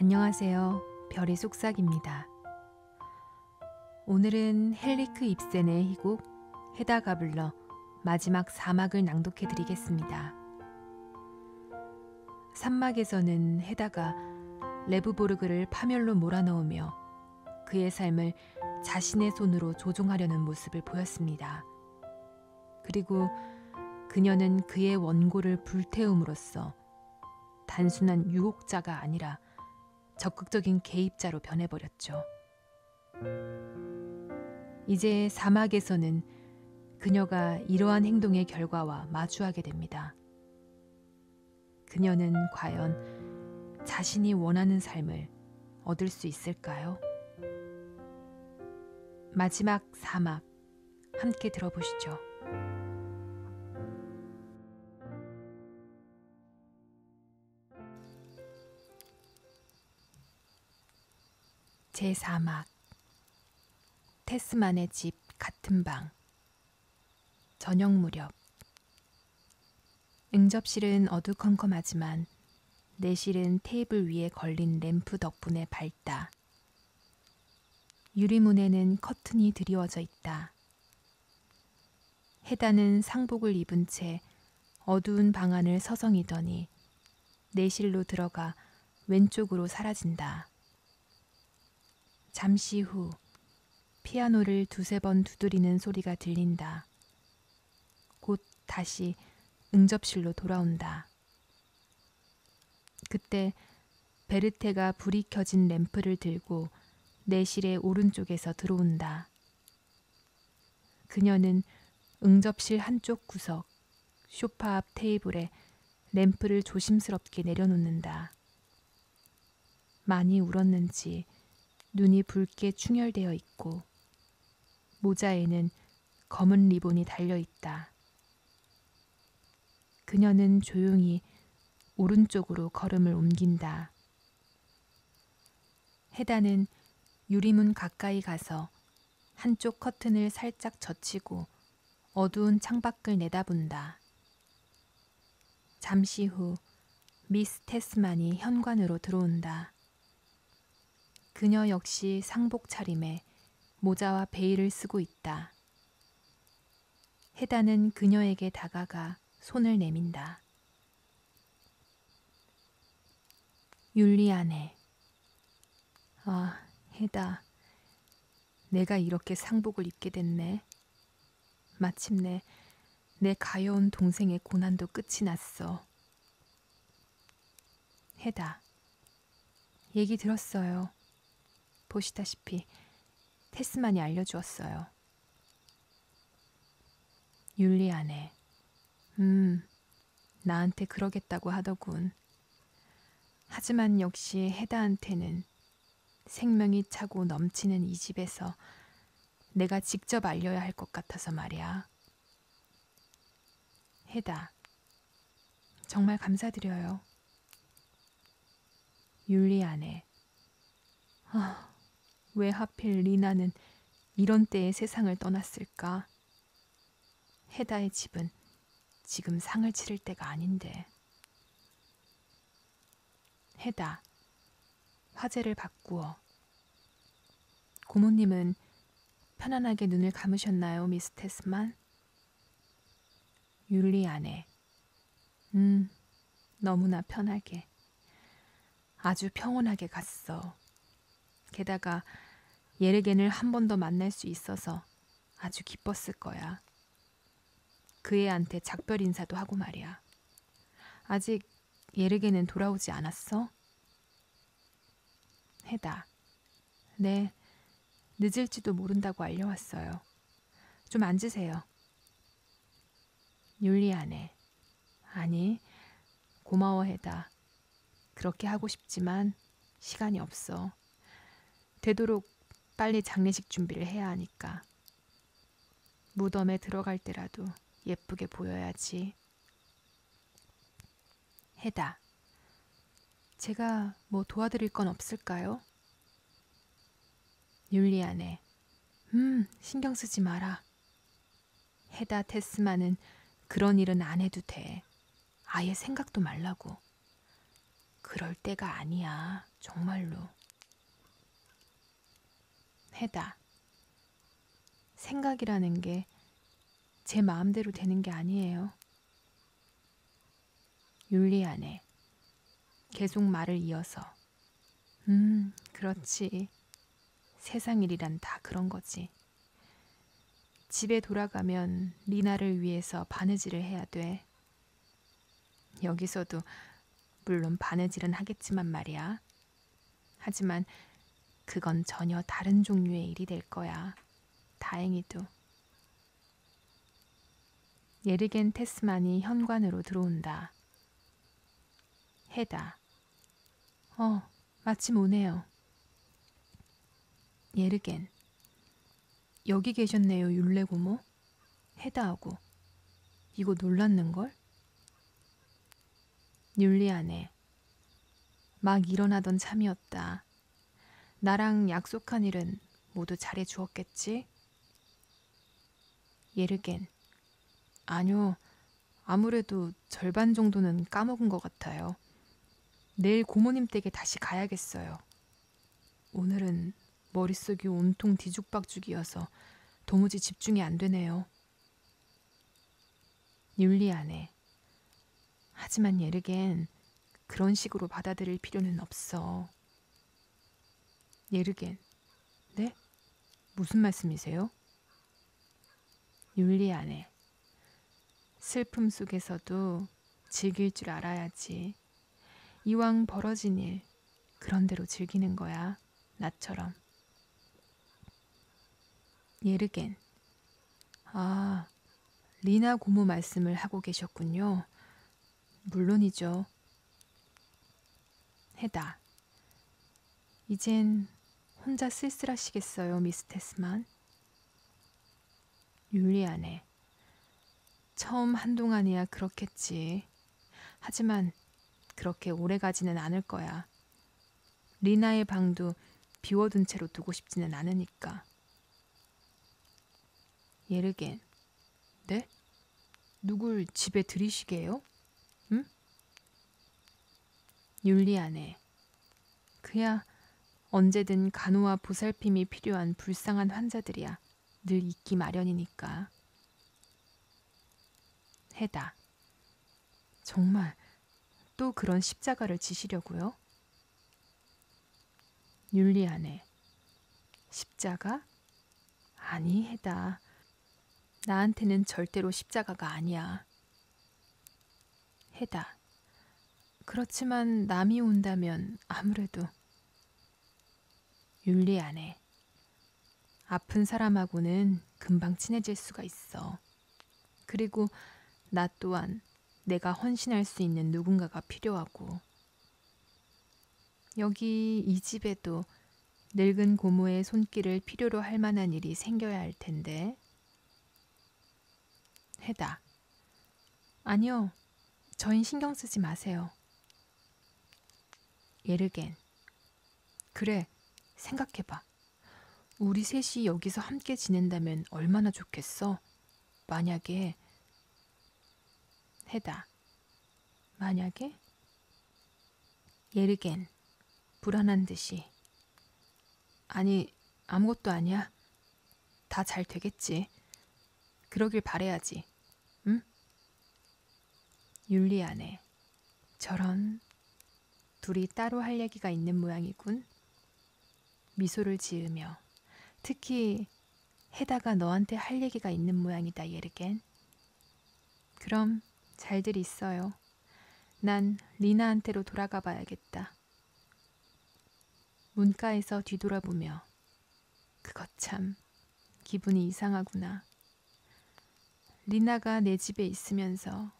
안녕하세요. 별의 속삭입니다. 오늘은 헨리크 입센의 희곡 헤다 가블러 마지막 사막을 낭독해 드리겠습니다. 3막에서는 헤다가 레브보르그를 파멸로 몰아넣으며 그의 삶을 자신의 손으로 조종하려는 모습을 보였습니다. 그리고 그녀는 그의 원고를 불태움으로써 단순한 유혹자가 아니라 적극적인 개입자로 변해버렸죠. 이제 사막에서는 그녀가 이러한 행동의 결과와 마주하게 됩니다. 그녀는 과연 자신이 원하는 삶을 얻을 수 있을까요? 마지막 사막, 함께 들어보시죠. 제4막 테스만의 집 같은 방 저녁 무렵 응접실은 어두컴컴하지만 내실은 테이블 위에 걸린 램프 덕분에 밝다. 유리문에는 커튼이 드리워져 있다. 헤다는 상복을 입은 채 어두운 방 안을 서성이더니 내실로 들어가 왼쪽으로 사라진다. 잠시 후 피아노를 두세 번 두드리는 소리가 들린다. 곧 다시 응접실로 돌아온다. 그때 베르테가 불이 켜진 램프를 들고 내실의 오른쪽에서 들어온다. 그녀는 응접실 한쪽 구석 소파 앞 테이블에 램프를 조심스럽게 내려놓는다. 많이 울었는지 눈이 붉게 충혈되어 있고 모자에는 검은 리본이 달려있다. 그녀는 조용히 오른쪽으로 걸음을 옮긴다. 헤다는 유리문 가까이 가서 한쪽 커튼을 살짝 젖히고 어두운 창밖을 내다본다. 잠시 후 미스 테스만이 현관으로 들어온다. 그녀 역시 상복 차림에 모자와 베일을 쓰고 있다. 헤다는 그녀에게 다가가 손을 내민다. 율리아네. 아, 헤다. 내가 이렇게 상복을 입게 됐네. 마침내 내 가여운 동생의 고난도 끝이 났어. 헤다. 얘기 들었어요. 보시다시피 테스만이 알려주었어요. 율리아네. 나한테 그러겠다고 하더군. 하지만 역시 헤다한테는 생명이 차고 넘치는 이 집에서 내가 직접 알려야 할 것 같아서 말이야. 헤다. 정말 감사드려요. 율리아네. 왜 하필 리나는 이런 때에 세상을 떠났을까? 헤다의 집은 지금 상을 치를 때가 아닌데. 헤다. 화제를 바꾸어. 고모님은 편안하게 눈을 감으셨나요, 미스 테스만? 율리아네. 너무나 편하게. 아주 평온하게 갔어. 게다가 예르겐을 한 번 더 만날 수 있어서 아주 기뻤을 거야. 그 애한테 작별 인사도 하고 말이야. 아직 예르겐은 돌아오지 않았어? 헤다. 네, 늦을지도 모른다고 알려왔어요. 좀 앉으세요. 율리아네. 아니, 고마워 헤다. 그렇게 하고 싶지만 시간이 없어. 되도록 빨리 장례식 준비를 해야 하니까. 무덤에 들어갈 때라도 예쁘게 보여야지. 헤다. 제가 뭐 도와드릴 건 없을까요? 율리아네. 신경 쓰지 마라. 헤다 테스만은 그런 일은 안 해도 돼. 아예 생각도 말라고. 그럴 때가 아니야, 정말로. 해다. 생각이라는 게 제 마음대로 되는 게 아니에요. 율리안에 계속 말을 이어서 그렇지. 세상 일이란 다 그런 거지. 집에 돌아가면 리나를 위해서 바느질을 해야 돼. 여기서도 물론 바느질은 하겠지만 말이야. 하지만 그건 전혀 다른 종류의 일이 될 거야. 다행히도. 예르겐 테스만이 현관으로 들어온다. 해다. 마침 오네요. 예르겐. 여기 계셨네요, 율레고모. 해다하고. 이거 놀랐는걸? 율리안에. 막 일어나던 참이었다. 나랑 약속한 일은 모두 잘해주었겠지? 예르겐. 아니요. 아무래도 절반 정도는 까먹은 것 같아요. 내일 고모님 댁에 다시 가야겠어요. 오늘은 머릿속이 온통 뒤죽박죽이어서 도무지 집중이 안 되네요. 율리안에. 하지만 예르겐, 그런 식으로 받아들일 필요는 없어. 예르겐. 네? 무슨 말씀이세요? 율리안에. 슬픔 속에서도 즐길 줄 알아야지. 이왕 벌어진 일, 그런 대로 즐기는 거야. 나처럼. 예르겐. 아, 리나 고모 말씀을 하고 계셨군요. 물론이죠. 해다. 이젠 혼자 쓸쓸하시겠어요, 미스 테스만. 율리안에. 처음 한동안이야 그렇겠지. 하지만 그렇게 오래 가지는 않을 거야. 리나의 방도 비워둔 채로 두고 싶지는 않으니까. 예르겐. 네? 누굴 집에 들이시게요? 응? 율리안에. 그야 언제든 간호와 보살핌이 필요한 불쌍한 환자들이야. 늘 있기 마련이니까. 해다. 정말 또 그런 십자가를 지시려고요? 율리안에. 십자가? 아니, 해다. 나한테는 절대로 십자가가 아니야. 해다. 그렇지만 남이 온다면 아무래도. 율리안에. 아픈 사람하고는 금방 친해질 수가 있어. 그리고 나 또한 내가 헌신할 수 있는 누군가가 필요하고. 여기 이 집에도 늙은 고모의 손길을 필요로 할 만한 일이 생겨야 할 텐데. 해다. 아니요. 저흰 신경 쓰지 마세요. 예르겐. 그래, 생각해봐. 우리 셋이 여기서 함께 지낸다면 얼마나 좋겠어? 만약에. 해다. 만약에? 예르겐. 불안한 듯이. 아니, 아무것도 아니야. 다 잘 되겠지. 그러길 바래야지. 응? 율리안에. 저런. 둘이 따로 할 얘기가 있는 모양이군. 미소를 지으며. 특히 해다가 너한테 할 얘기가 있는 모양이다, 예르겐. 그럼 잘들 있어요. 난 리나한테로 돌아가 봐야겠다. 문가에서 뒤돌아보며 그거 참 기분이 이상하구나. 리나가 내 집에 있으면서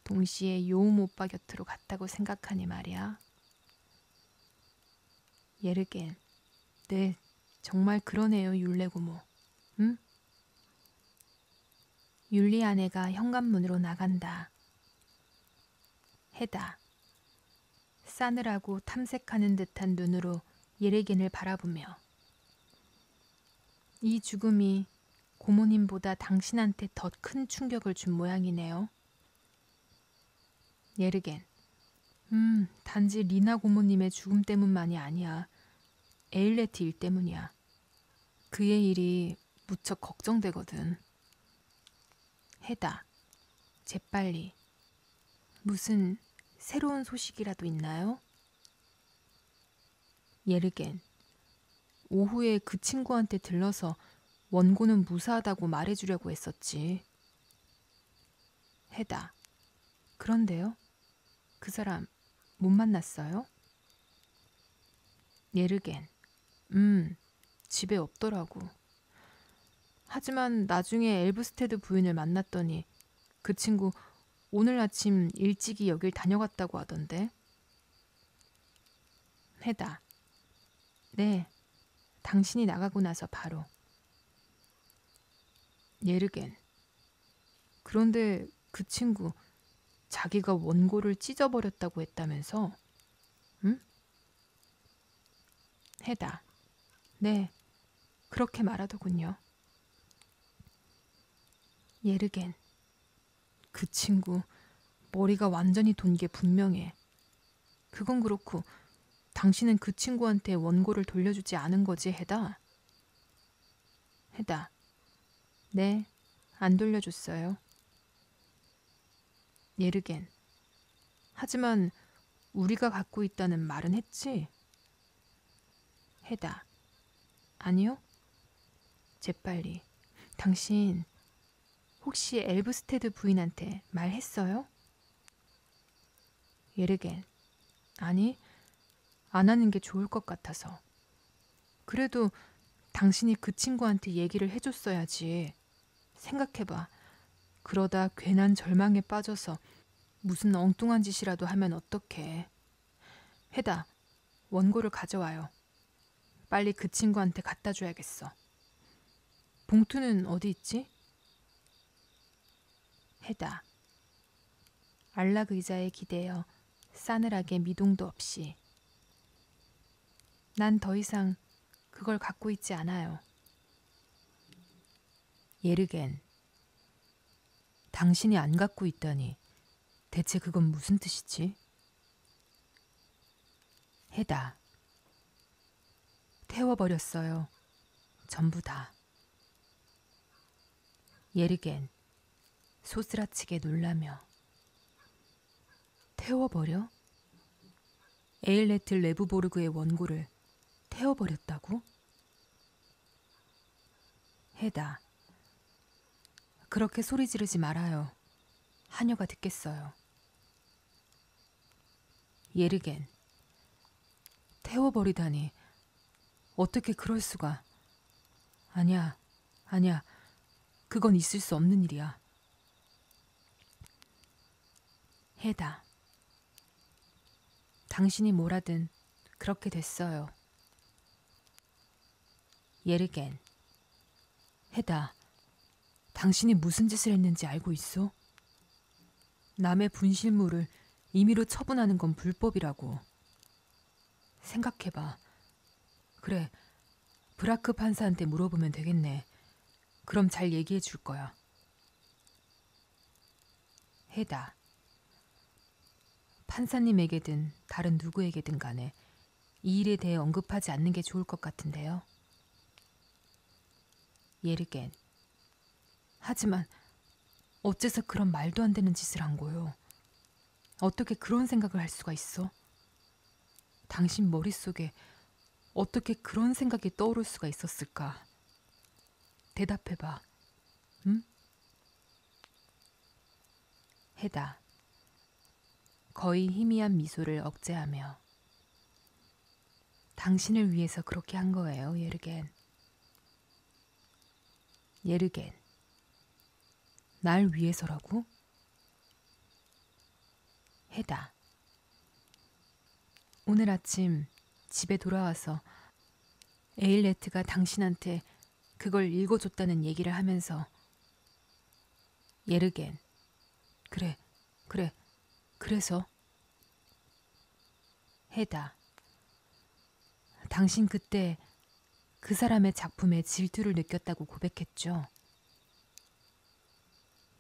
동시에 요움 오빠 곁으로 갔다고 생각하니 말이야. 예르겐. 네, 정말 그러네요, 율레고모. 응? 율리아네가 현관문으로 나간다. 해다. 싸늘하고 탐색하는 듯한 눈으로 예레겐을 바라보며. 이 죽음이 고모님보다 당신한테 더 큰 충격을 준 모양이네요. 예르겐. 단지 리나 고모님의 죽음 때문만이 아니야. 에일레트 일 때문이야. 그의 일이 무척 걱정되거든. 해다. 재빨리. 무슨 새로운 소식이라도 있나요? 예르겐. 오후에 그 친구한테 들러서 원고는 무사하다고 말해주려고 했었지. 해다. 그런데요? 그 사람 못 만났어요? 예르겐. 집에 없더라고. 하지만 나중에 엘브스테드 부인을 만났더니 그 친구 오늘 아침 일찍이 여길 다녀갔다고 하던데. 해다. 네, 당신이 나가고 나서 바로. 예르겐. 그런데 그 친구 자기가 원고를 찢어버렸다고 했다면서? 응? 해다. 네, 그렇게 말하더군요. 예르겐. 그 친구 머리가 완전히 돈 게 분명해. 그건 그렇고 당신은 그 친구한테 원고를 돌려주지 않은 거지, 해다? 해다. 네, 안 돌려줬어요. 예르겐. 하지만 우리가 갖고 있다는 말은 했지? 해다. 아니요. 재빨리. 당신 혹시 엘브스테드 부인한테 말했어요? 예르겐. 아니, 안 하는 게 좋을 것 같아서. 그래도 당신이 그 친구한테 얘기를 해줬어야지. 생각해봐. 그러다 괜한 절망에 빠져서 무슨 엉뚱한 짓이라도 하면 어떡해. 해다. 원고를 가져와요. 빨리 그 친구한테 갖다 줘야겠어. 봉투는 어디 있지? 해다. 안락 의자에 기대어 싸늘하게 미동도 없이. 난 더 이상 그걸 갖고 있지 않아요. 예르겐. 당신이 안 갖고 있다니 대체 그건 무슨 뜻이지? 해다. 태워버렸어요. 전부 다. 예르겐. 소스라치게 놀라며. 태워버려? 에일레트 레브보르그의 원고를 태워버렸다고? 해다. 그렇게 소리 지르지 말아요. 하녀가 듣겠어요. 예르겐. 태워버리다니. 어떻게 그럴 수가. 아니야, 아니야. 그건 있을 수 없는 일이야. 해다. 당신이 뭐라든 그렇게 됐어요. 예르겐. 해다. 당신이 무슨 짓을 했는지 알고 있어? 남의 분실물을 임의로 처분하는 건 불법이라고. 생각해봐. 그래, 브라크 판사한테 물어보면 되겠네. 그럼 잘 얘기해 줄 거야. 해다. 판사님에게든 다른 누구에게든 간에 이 일에 대해 언급하지 않는 게 좋을 것 같은데요. 예르겐. 하지만 어째서 그런 말도 안 되는 짓을 한 거요? 어떻게 그런 생각을 할 수가 있어? 당신 머릿속에 어떻게 그런 생각이 떠오를 수가 있었을까? 대답해봐. 응? 해다. 거의 희미한 미소를 억제하며. 당신을 위해서 그렇게 한 거예요, 예르겐. 예르겐. 날 위해서라고? 해다. 오늘 아침 집에 돌아와서 에일레트가 당신한테 그걸 읽어줬다는 얘기를 하면서. 예르겐. 그래, 그래서? 해다. 당신 그때 그 사람의 작품에 질투를 느꼈다고 고백했죠.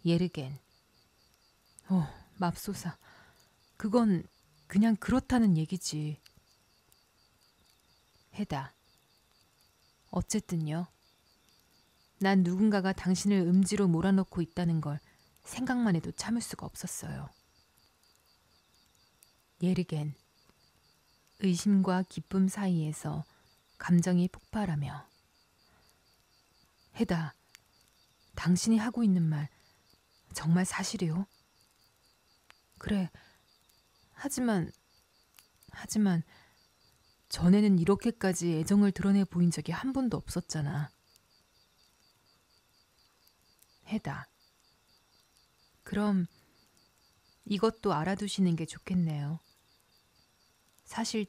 예르겐. 맙소사. 그건 그냥 그렇다는 얘기지. 해다. 어쨌든요. 난 누군가가 당신을 음지로 몰아넣고 있다는 걸 생각만 해도 참을 수가 없었어요. 예르겐. 의심과 기쁨 사이에서 감정이 폭발하며. 해다. 당신이 하고 있는 말 정말 사실이요? 그래. 하지만 전에는 이렇게까지 애정을 드러내 보인 적이 한 번도 없었잖아. 해다. 그럼 이것도 알아두시는 게 좋겠네요. 사실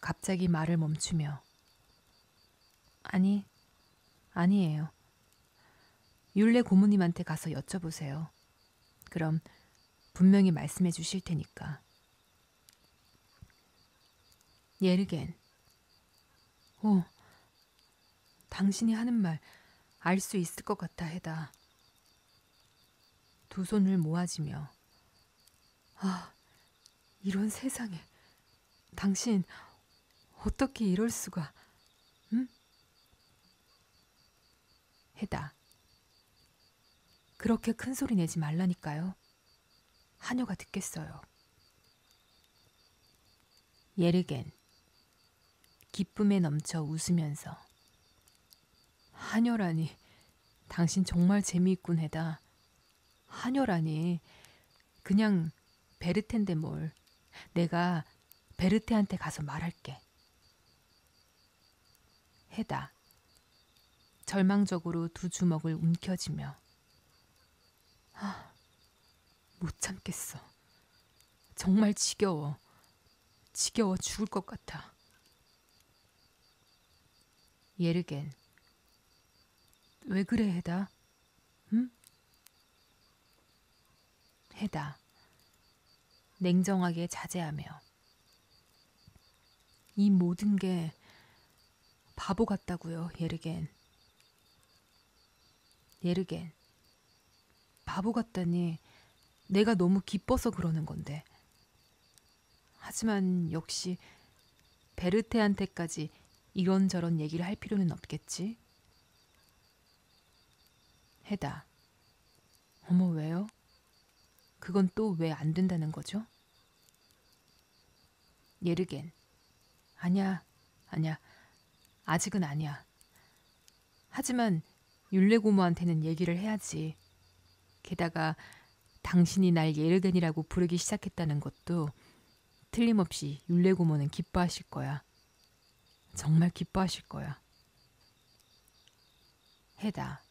갑자기 말을 멈추며. 아니에요. 율례 고모님한테 가서 여쭤보세요. 그럼 분명히 말씀해 주실 테니까. 예르겐. 당신이 하는 말 알 수 있을 것 같아, 해다. 두 손을 모아지며. 이런 세상에. 당신 어떻게 이럴 수가. 응? 해다. 그렇게 큰 소리 내지 말라니까요. 하녀가 듣겠어요. 예르겐. 기쁨에 넘쳐 웃으면서. 하녀라니. 당신 정말 재미있군, 해다. 하녀라니. 그냥 베르테인데 뭘. 내가 베르테한테 가서 말할게. 해다. 절망적으로 두 주먹을 움켜쥐며. 못 참겠어. 정말 지겨워. 지겨워 죽을 것 같아. 예르겐. 왜 그래, 해다? 응? 해다. 냉정하게 자제하며. 이 모든 게 바보 같다고요, 예르겐. 예르겐. 바보 같다니. 내가 너무 기뻐서 그러는 건데. 하지만 역시 베르테한테까지 이런저런 얘기를 할 필요는 없겠지? 해다. 어머, 왜요? 그건 또 왜 안 된다는 거죠? 예르겐. 아니야. 아직은 아니야. 하지만 율레고모한테는 얘기를 해야지. 게다가 당신이 날 예르겐이라고 부르기 시작했다는 것도 틀림없이 율레고모는 기뻐하실 거야. 정말 기뻐하실 거야. 해다.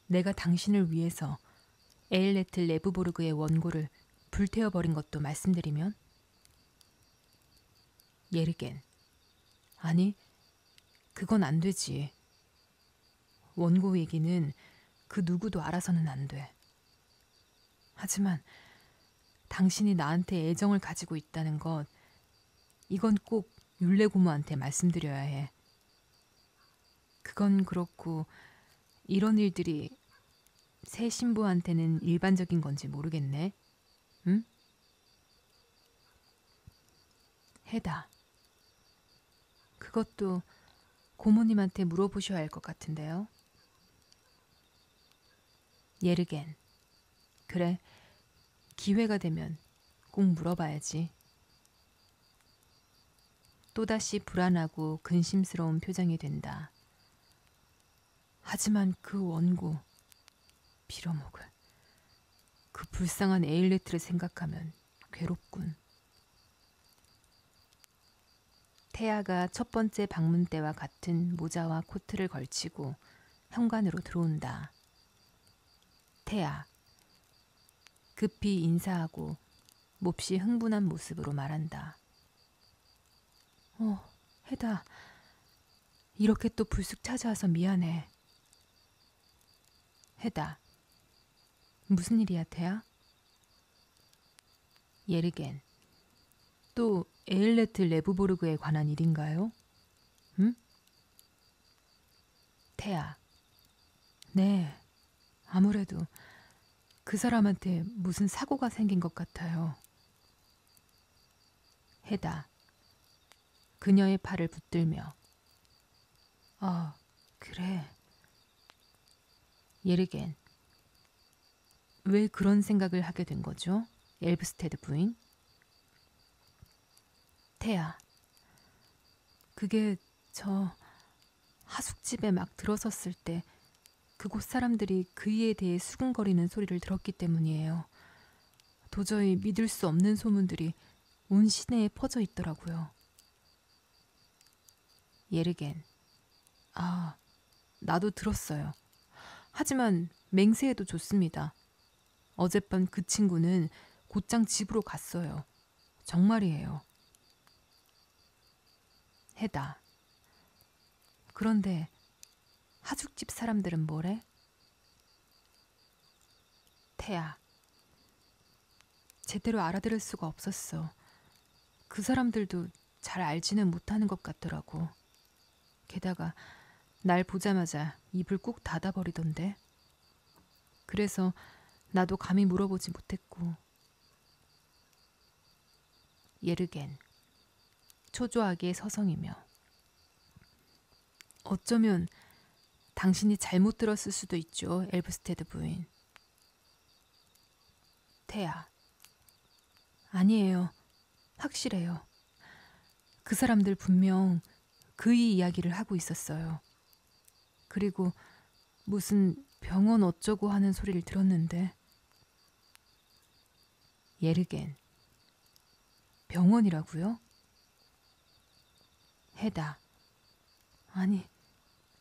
내가 당신을 위해서 에일레트 레브보르그의 원고를 불태워버린 것도 말씀드리면? 예르겐. 아니, 그건 안 되지. 원고 얘기는 그 누구도 알아서는 안 돼. 하지만 당신이 나한테 애정을 가지고 있다는 것, 이건 꼭 율레고모한테 말씀드려야 해. 그건 그렇고 이런 일들이 새 신부한테는 일반적인 건지 모르겠네. 응? 해다. 그것도 고모님한테 물어보셔야 할 것 같은데요. 예르겐. 그래, 기회가 되면 꼭 물어봐야지. 또다시 불안하고 근심스러운 표정이 된다. 하지만 그 원고, 빌어먹을. 그 불쌍한 에일레트를 생각하면 괴롭군. 태아가 첫 번째 방문 때와 같은 모자와 코트를 걸치고 현관으로 들어온다. 태아. 급히 인사하고 몹시 흥분한 모습으로 말한다. 해다. 이렇게 또 불쑥 찾아와서 미안해. 해다. 무슨 일이야, 태아? 예르겐. 또 에일레트 레브보르그에 관한 일인가요? 응? 태아. 네, 아무래도 그 사람한테 무슨 사고가 생긴 것 같아요. 해다. 그녀의 팔을 붙들며. 아, 그래. 예르겐. 왜 그런 생각을 하게 된 거죠? 엘브스테드 부인? 태야. 그게 저 하숙집에 막 들어섰을 때 그곳 사람들이 그이에 대해 수군거리는 소리를 들었기 때문이에요. 도저히 믿을 수 없는 소문들이 온 시내에 퍼져 있더라고요. 예르겐. 아, 나도 들었어요. 하지만 맹세해도 좋습니다. 어젯밤 그 친구는 곧장 집으로 갔어요. 정말이에요. 해다. 그런데 하숙집 사람들은 뭐래? 태야. 제대로 알아들을 수가 없었어. 그 사람들도 잘 알지는 못하는 것 같더라고. 게다가 날 보자마자 입을 꾹 닫아버리던데. 그래서 나도 감히 물어보지 못했고. 예르겐. 초조하게 서성이며. 어쩌면 당신이 잘못 들었을 수도 있죠, 엘브스테드 부인. 태야. 아니에요. 확실해요. 그 사람들 분명 그이 이야기를 하고 있었어요. 그리고 무슨 병원 어쩌고 하는 소리를 들었는데. 예르겐. 병원이라고요? 해다. 아니,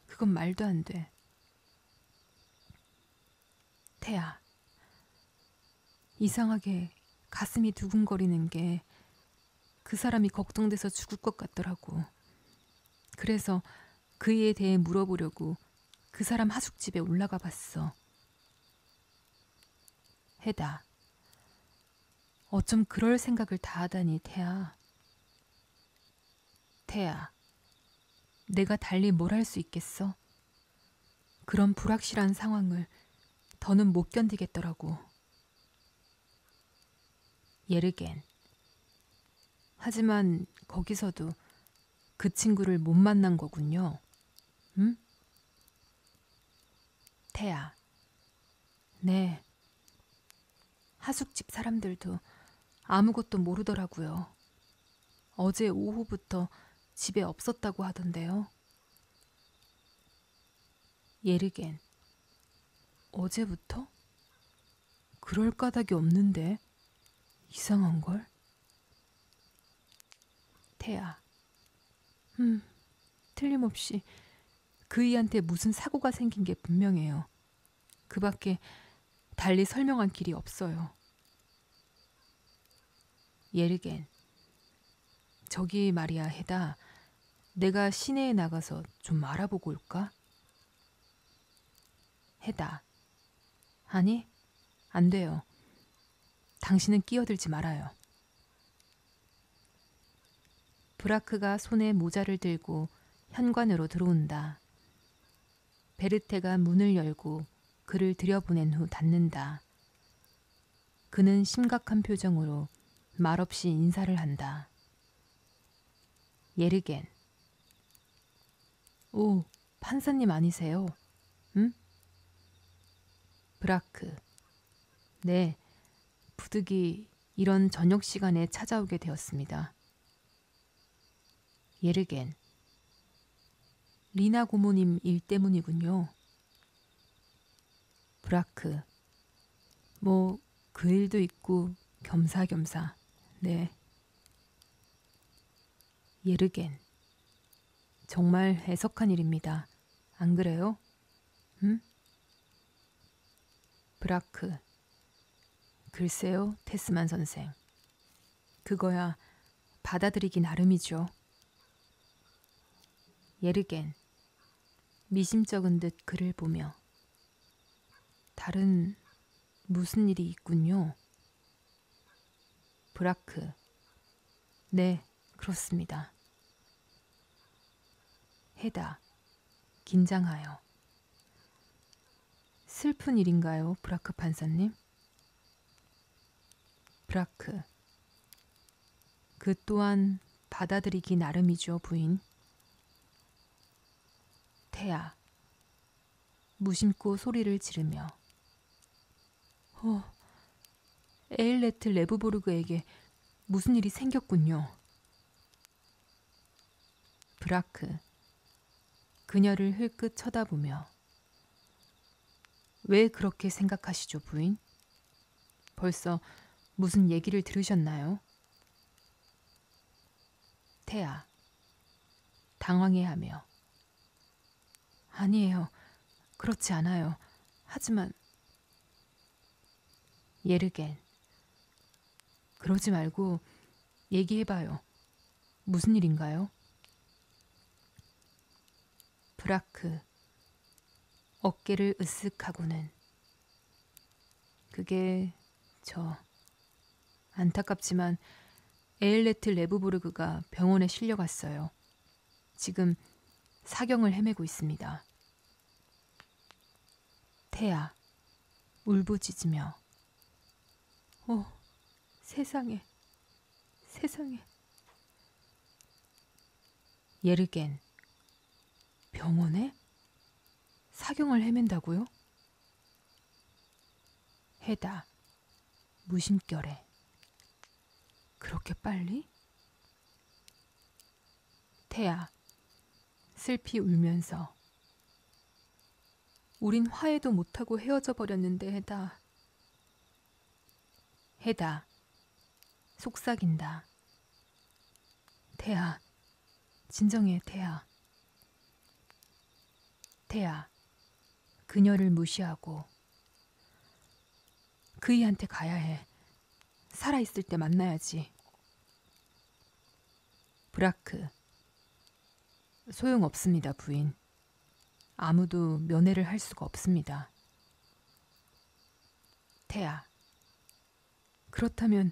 그건 말도 안 돼. 태야. 이상하게 가슴이 두근거리는 게 그 사람이 걱정돼서 죽을 것 같더라고. 그래서 그이에 대해 물어보려고 그 사람 하숙집에 올라가 봤어. 해다. 어쩜 그럴 생각을 다 하다니, 태야. 태야. 내가 달리 뭘 할 수 있겠어? 그런 불확실한 상황을 더는 못 견디겠더라고. 예르겐. 하지만 거기서도 그 친구를 못 만난 거군요. 응? 태야. 네. 하숙집 사람들도 아무것도 모르더라고요. 어제 오후부터 집에 없었다고 하던데요. 예르겐. 어제부터? 그럴 까닭이 없는데. 이상한걸? 태야. 틀림없이 그이한테 무슨 사고가 생긴 게 분명해요. 그 밖에 달리 설명할 길이 없어요. 예르겐. 저기 말이야, 해다. 내가 시내에 나가서 좀 알아보고 올까? 해다. 아니, 안 돼요. 당신은 끼어들지 말아요. 브라크가 손에 모자를 들고 현관으로 들어온다. 베르테가 문을 열고 그를 들여보낸 후 닫는다. 그는 심각한 표정으로 말없이 인사를 한다. 예르겐. 오, 판사님 아니세요? 응? 브라크. 네, 부득이 이런 저녁 시간에 찾아오게 되었습니다. 예르겐. 리나 고모님 일 때문이군요. 브라크. 뭐 그 일도 있고 겸사겸사. 네. 예르겐. 정말 애석한 일입니다. 안 그래요? 응? 브라크. 글쎄요, 테스만 선생. 그거야 받아들이기 나름이죠. 예르겐. 미심쩍은 듯 그를 보며. 다른 무슨 일이 있군요. 브라크. 네, 그렇습니다. 해다. 긴장하여. 슬픈 일인가요, 브라크 판사님? 브라크. 그 또한 받아들이기 나름이죠, 부인. 태아. 무심코 소리를 지르며. 에일레트 레브보르그에게 무슨 일이 생겼군요. 브라크. 그녀를 흘끗 쳐다보며. 왜 그렇게 생각하시죠, 부인? 벌써 무슨 얘기를 들으셨나요? 태아. 당황해하며. 아니에요. 그렇지 않아요. 하지만 예르겐. 그러지 말고 얘기해봐요. 무슨 일인가요? 브라크. 어깨를 으쓱하고는. 그게 안타깝지만 에일레트 레브보르그가 병원에 실려갔어요. 지금 사경을 헤매고 있습니다. 태아. 울부짖으며. 세상에. 예르겐. 병원에? 사경을 헤맨다고요? 해다. 무심결에. 그렇게 빨리? 태아. 슬피 울면서. 우린 화해도 못하고 헤어져 버렸는데 해다. 해다. 속삭인다. 태아. 진정해, 태아. 태아. 그녀를 무시하고. 그이한테 가야 해. 살아있을 때 만나야지. 브라크. 소용없습니다, 부인. 아무도 면회를 할 수가 없습니다. 태아. 그렇다면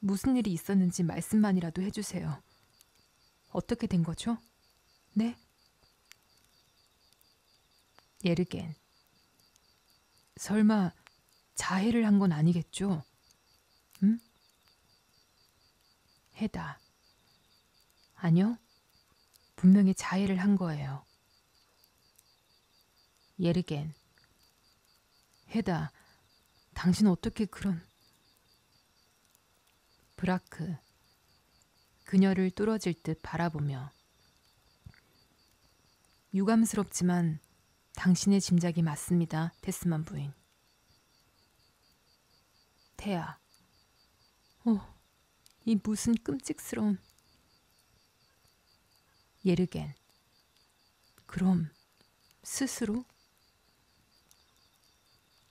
무슨 일이 있었는지 말씀만이라도 해주세요. 어떻게 된 거죠? 네? 예르겐. 설마 자해를 한 건 아니겠죠? 응? 해다. 아니요. 분명히 자해를 한 거예요. 예르겐. 해다. 당신 어떻게 그런... 브라크. 그녀를 뚫어질 듯 바라보며. 유감스럽지만 당신의 짐작이 맞습니다, 테스만 부인. 태아. 이 무슨 끔찍스러운... 예르겐. 그럼 스스로?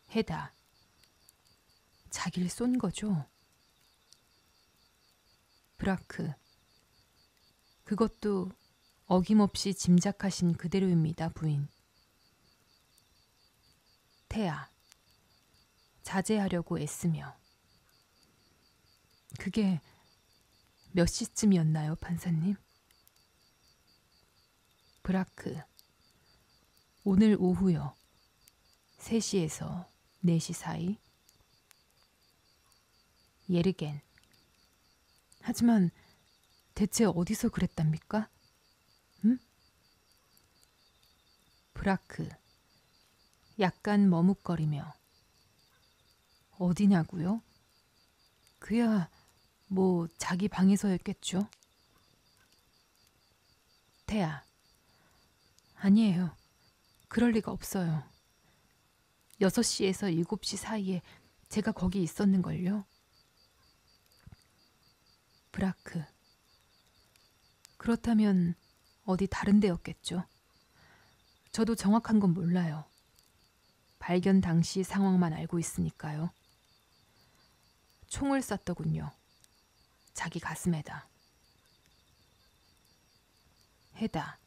해다. 자기를 쏜 거죠? 브라크. 그것도 어김없이 짐작하신 그대로입니다, 부인. 태아. 자제하려고 애쓰며. 그게 몇 시쯤이었나요, 판사님? 브라크. 오늘 오후요. 3시에서 4시 사이. 예르겐. 하지만 대체 어디서 그랬답니까? 응? 브라크. 약간 머뭇거리며. 어디냐고요? 그야 뭐 자기 방에서였겠죠. 태아. 아니에요. 그럴 리가 없어요. 6시에서 7시 사이에 제가 거기 있었는걸요. 브라크. 그렇다면 어디 다른 데였겠죠. 저도 정확한 건 몰라요. 발견 당시 상황만 알고 있으니까요. 총을 쐈더군요. 자기 가슴에다. 해다.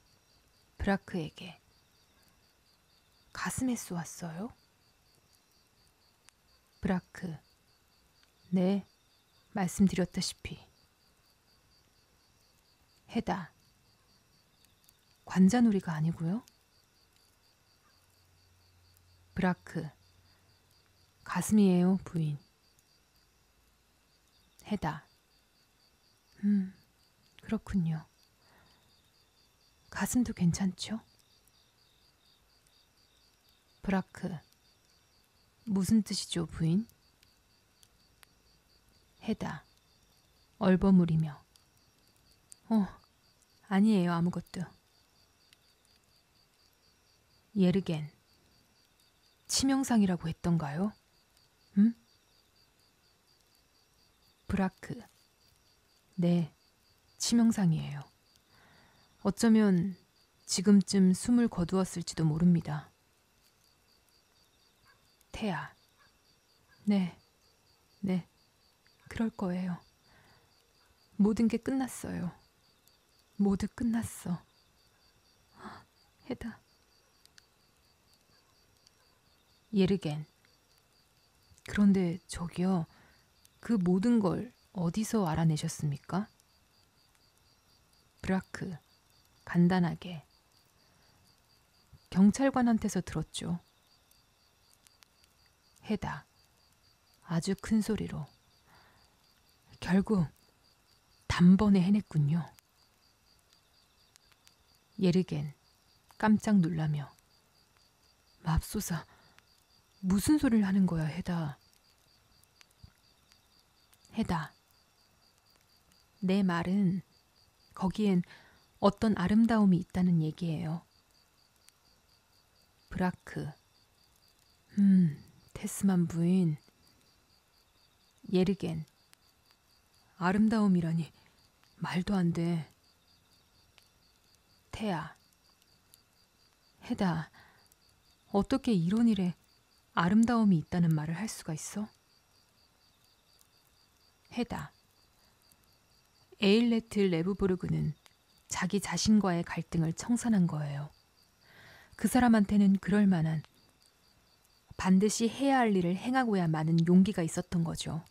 브라크에게. 가슴에 쏘았어요? 브라크. 네, 말씀드렸다시피. 해다. 관자놀이가 아니고요? 브라크. 가슴이에요, 부인. 해다. 그렇군요. 가슴도 괜찮죠? 브라크. 무슨 뜻이죠, 부인? 해다. 얼버무리며. 아니에요, 아무것도. 예르겐. 치명상이라고 했던가요? 브라크. 네, 치명상이에요. 어쩌면 지금쯤 숨을 거두었을지도 모릅니다. 태아. 네, 그럴 거예요. 모든 게 끝났어요. 모두 끝났어. 해다. 예르겐. 그런데 저기요, 그 모든 걸 어디서 알아내셨습니까? 브라크. 간단하게. 경찰관한테서 들었죠. 해다. 아주 큰 소리로. 결국 단번에 해냈군요. 예르겐. 깜짝 놀라며. 맙소사, 무슨 소리를 하는 거야, 해다. 해다. 내 말은 거기엔 어떤 아름다움이 있다는 얘기예요. 브라크. 테스만 부인. 예르겐. 아름다움이라니 말도 안 돼. 태아. 해다. 어떻게 이런 일에 아름다움이 있다는 말을 할 수가 있어? 해다. 에일레트 레브부르그는 자기 자신과의 갈등을 청산한 거예요. 그 사람한테는 그럴 만한, 반드시 해야 할 일을 행하고야 마는 용기가 있었던 거죠.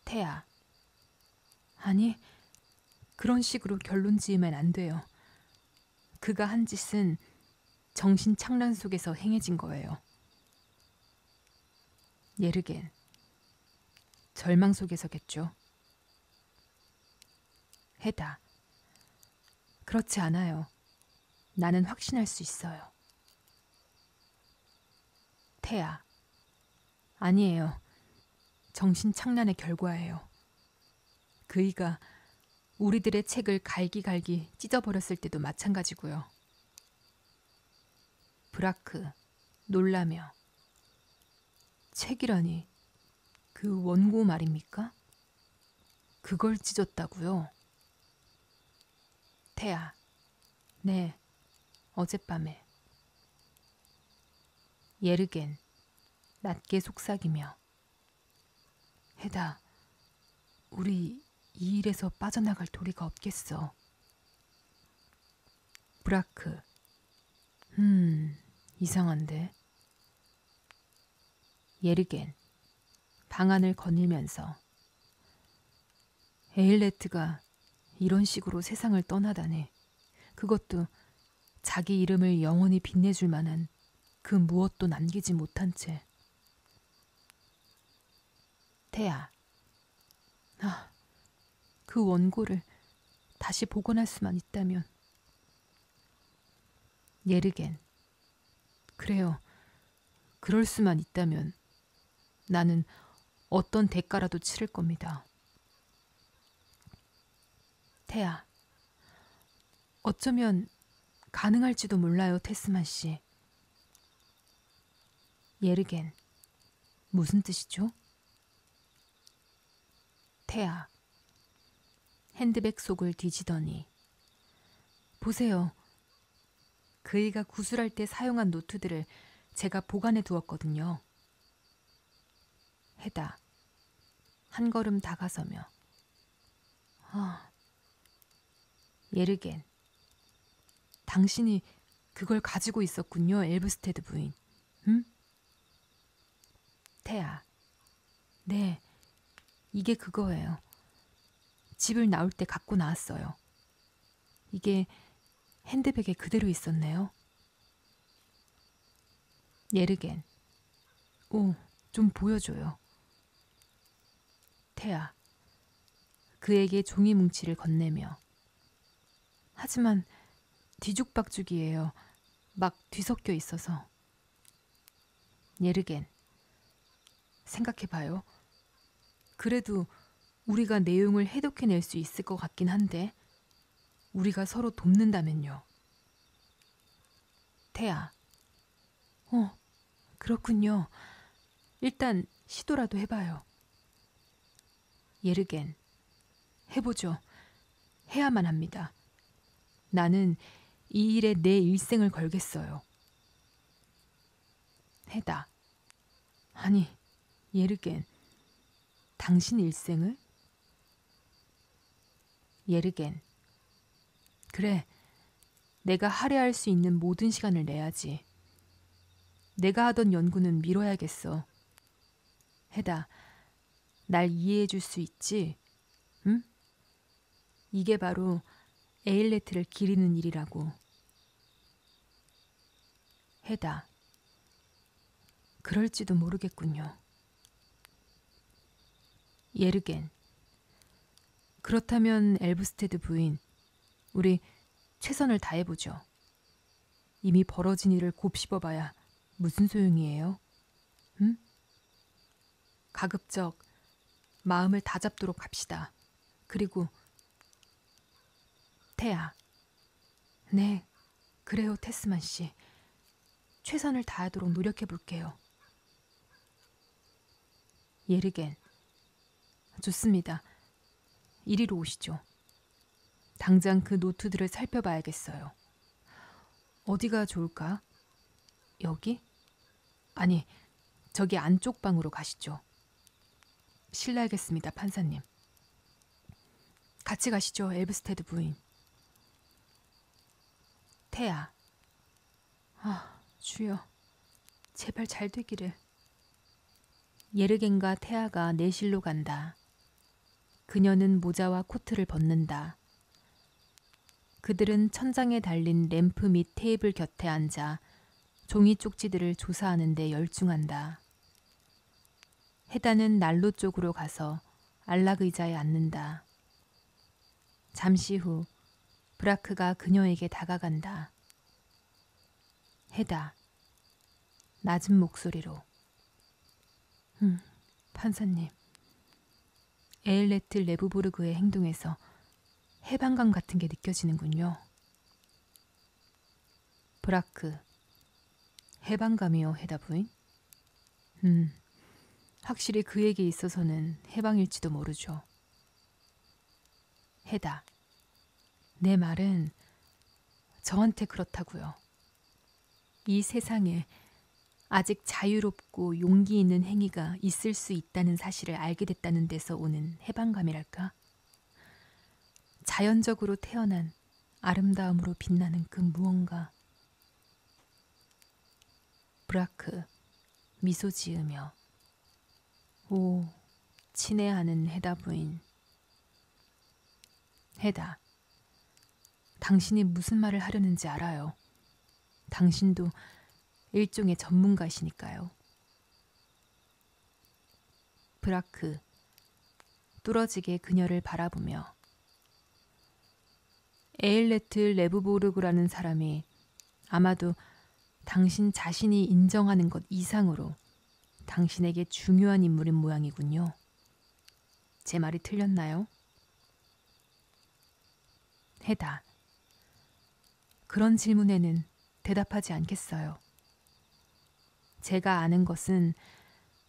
태아. 아니, 그런 식으로 결론 지으면 안 돼요. 그가 한 짓은 정신 착란 속에서 행해진 거예요. 예르겐. 절망 속에서겠죠. 해다. 그렇지 않아요. 나는 확신할 수 있어요. 태아. 아니에요. 정신 착란의 결과예요. 그이가 우리들의 책을 갈기갈기 찢어버렸을 때도 마찬가지고요. 브라크. 놀라며. 책이라니, 그 원고 말입니까? 그걸 찢었다고요? 태아. 네, 어젯밤에. 예르겐. 낮게 속삭이며. 해다. 우리 이 일에서 빠져나갈 도리가 없겠어. 브라크. 이상한데. 예르겐. 방안을 거닐면서. 에일레트가 이런 식으로 세상을 떠나다니. 그것도 자기 이름을 영원히 빛내줄 만한 그 무엇도 남기지 못한 채. 태아. 그 원고를 다시 복원할 수만 있다면. 예르겐. 그래요. 그럴 수만 있다면 나는 어떤 대가라도 치를 겁니다. 태아. 어쩌면 가능할지도 몰라요, 테스만 씨. 예르겐. 무슨 뜻이죠? 태아. 핸드백 속을 뒤지더니. 보세요. 그이가 구술할 때 사용한 노트들을 제가 보관해 두었거든요. 해다. 한 걸음 다가서며. 예르겐. 당신이 그걸 가지고 있었군요, 엘브스테드 부인. 태아. 네, 이게 그거예요. 집을 나올 때 갖고 나왔어요. 이게 핸드백에 그대로 있었네요. 예르겐. 오, 좀 보여줘요. 태아. 그에게 종이 뭉치를 건네며. 하지만 뒤죽박죽이에요. 막 뒤섞여 있어서. 예르겐. 생각해봐요. 그래도 우리가 내용을 해독해낼 수 있을 것 같긴 한데 우리가 서로 돕는다면요. 태아. 그렇군요. 일단 시도라도 해봐요. 예르겐. 해보죠. 해야만 합니다. 나는 이 일에 내 일생을 걸겠어요. 해다. 아니, 예르겐. 당신 일생을? 예르겐. 그래, 내가 할애할 수 있는 모든 시간을 내야지. 내가 하던 연구는 미뤄야겠어. 해다, 날 이해해 줄 수 있지? 응? 이게 바로 에일레트를 기리는 일이라고. 해다. 그럴지도 모르겠군요. 예르겐. 그렇다면 엘브스테드 부인, 우리 최선을 다해보죠. 이미 벌어진 일을 곱씹어봐야 무슨 소용이에요? 응? 가급적 마음을 다잡도록 합시다. 그리고 태아. 네, 그래요, 테스만 씨. 최선을 다하도록 노력해볼게요. 예르겐. 좋습니다. 이리로 오시죠. 당장 그 노트들을 살펴봐야겠어요. 어디가 좋을까? 여기? 아니, 저기 안쪽 방으로 가시죠. 실례하겠습니다, 판사님. 같이 가시죠, 엘브스테드 부인. 태아. 주여, 제발 잘 되기를. 예르겐과 태아가 내실로 간다. 그녀는 모자와 코트를 벗는다. 그들은 천장에 달린 램프 및 테이블 곁에 앉아 종이 쪽지들을 조사하는 데 열중한다. 헤다는 난로 쪽으로 가서 안락 의자에 앉는다. 잠시 후 브라크가 그녀에게 다가간다. 헤다. 낮은 목소리로. 판사님. 에일레트 레브보르그의 행동에서 해방감 같은 게 느껴지는군요. 브라크. 해방감이요, 헤다 부인? 확실히 그에게 있어서는 해방일지도 모르죠. 헤다. 내 말은 저한테 그렇다고요. 이 세상에 아직 자유롭고 용기 있는 행위가 있을 수 있다는 사실을 알게 됐다는 데서 오는 해방감이랄까? 자연적으로 태어난 아름다움으로 빛나는 그 무언가. 브라크 미소 지으며. 오, 친애하는 헤다 부인. 헤다. 당신이 무슨 말을 하려는지 알아요. 당신도 일종의 전문가이시니까요. 브라크 뚫어지게 그녀를 바라보며. 에일레트 레브보르그라는 사람이 아마도 당신 자신이 인정하는 것 이상으로 당신에게 중요한 인물인 모양이군요. 제 말이 틀렸나요? 헤다. 그런 질문에는 대답하지 않겠어요. 제가 아는 것은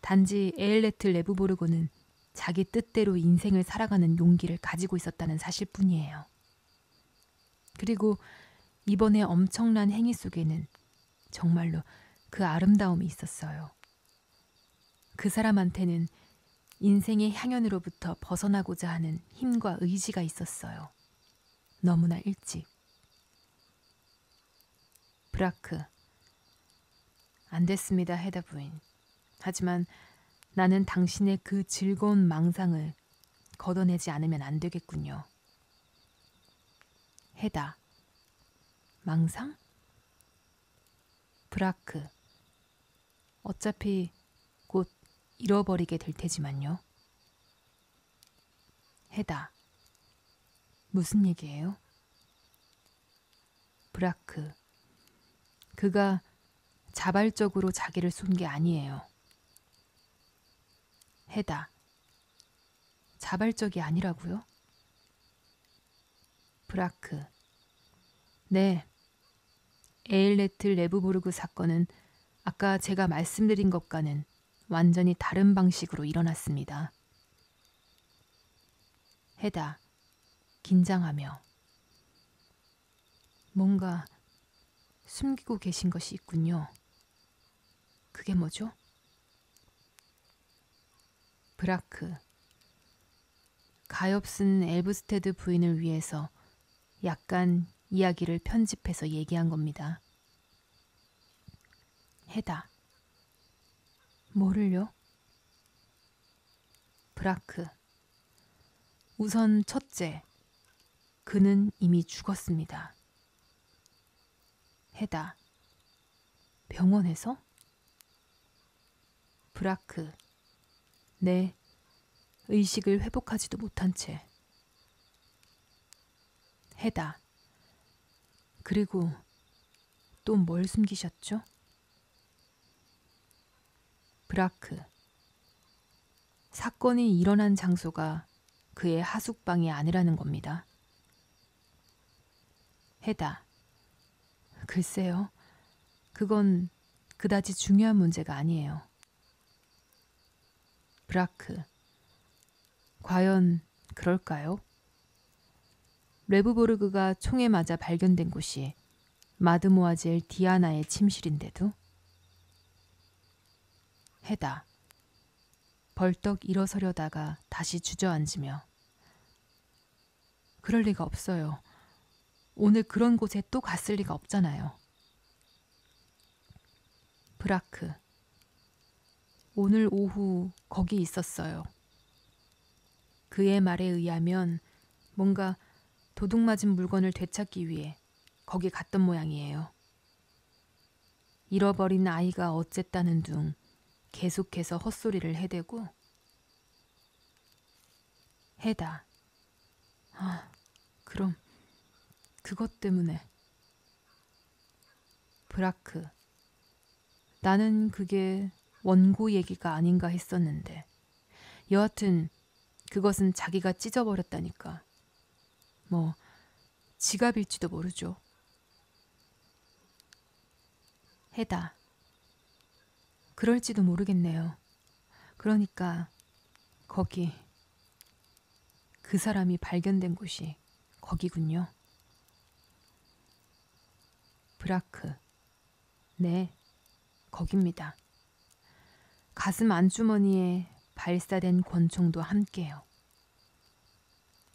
단지 에일레트 레브보르고는 자기 뜻대로 인생을 살아가는 용기를 가지고 있었다는 사실뿐이에요. 그리고 이번에 엄청난 행위 속에는 정말로 그 아름다움이 있었어요. 그 사람한테는 인생의 향연으로부터 벗어나고자 하는 힘과 의지가 있었어요. 너무나 일찍. 브라크. 안 됐습니다, 헤다 부인. 하지만 나는 당신의 그 즐거운 망상을 걷어내지 않으면 안 되겠군요. 헤다. 망상? 브라크. 어차피 곧 잃어버리게 될 테지만요. 해다. 무슨 얘기예요? 브라크. 그가 자발적으로 자기를 쏜 게 아니에요. 해다. 자발적이 아니라고요? 브라크. 네. 에일레트 레브부르그 사건은 아까 제가 말씀드린 것과는 완전히 다른 방식으로 일어났습니다. 해다. 긴장하며. 뭔가 숨기고 계신 것이 있군요. 그게 뭐죠? 브라크. 가엾은 엘브스테드 부인을 위해서 약간 이야기를 편집해서 얘기한 겁니다. 해다. 뭐를요? 브라크. 우선 첫째, 그는 이미 죽었습니다. 해다. 병원에서? 브라크. 네, 의식을 회복하지도 못한 채. 해다. 그리고 또 뭘 숨기셨죠? 브라크. 사건이 일어난 장소가 그의 하숙방이 아니라는 겁니다. 해다. 글쎄요. 그건 그다지 중요한 문제가 아니에요. 브라크. 과연 그럴까요? 레브보르그가 총에 맞아 발견된 곳이 마드모아젤 디아나의 침실인데도? 해다. 벌떡 일어서려다가 다시 주저앉으며. 그럴 리가 없어요. 오늘 그런 곳에 또 갔을 리가 없잖아요. 브라크. 오늘 오후 거기 있었어요. 그의 말에 의하면 뭔가 도둑맞은 물건을 되찾기 위해 거기 갔던 모양이에요. 잃어버린 아이가 어쨌다는 둥 계속해서 헛소리를 해대고. 해다. 아, 그럼 그것 때문에. 브라크. 나는 그게 원고 얘기가 아닌가 했었는데 여하튼 그것은 자기가 찢어버렸다니까. 뭐 지갑일지도 모르죠. 해다. 그럴지도 모르겠네요. 그러니까 거기 그 사람이 발견된 곳이 거기군요. 브라크. 네, 거깁니다. 가슴 안주머니에 발사된 권총도 함께요.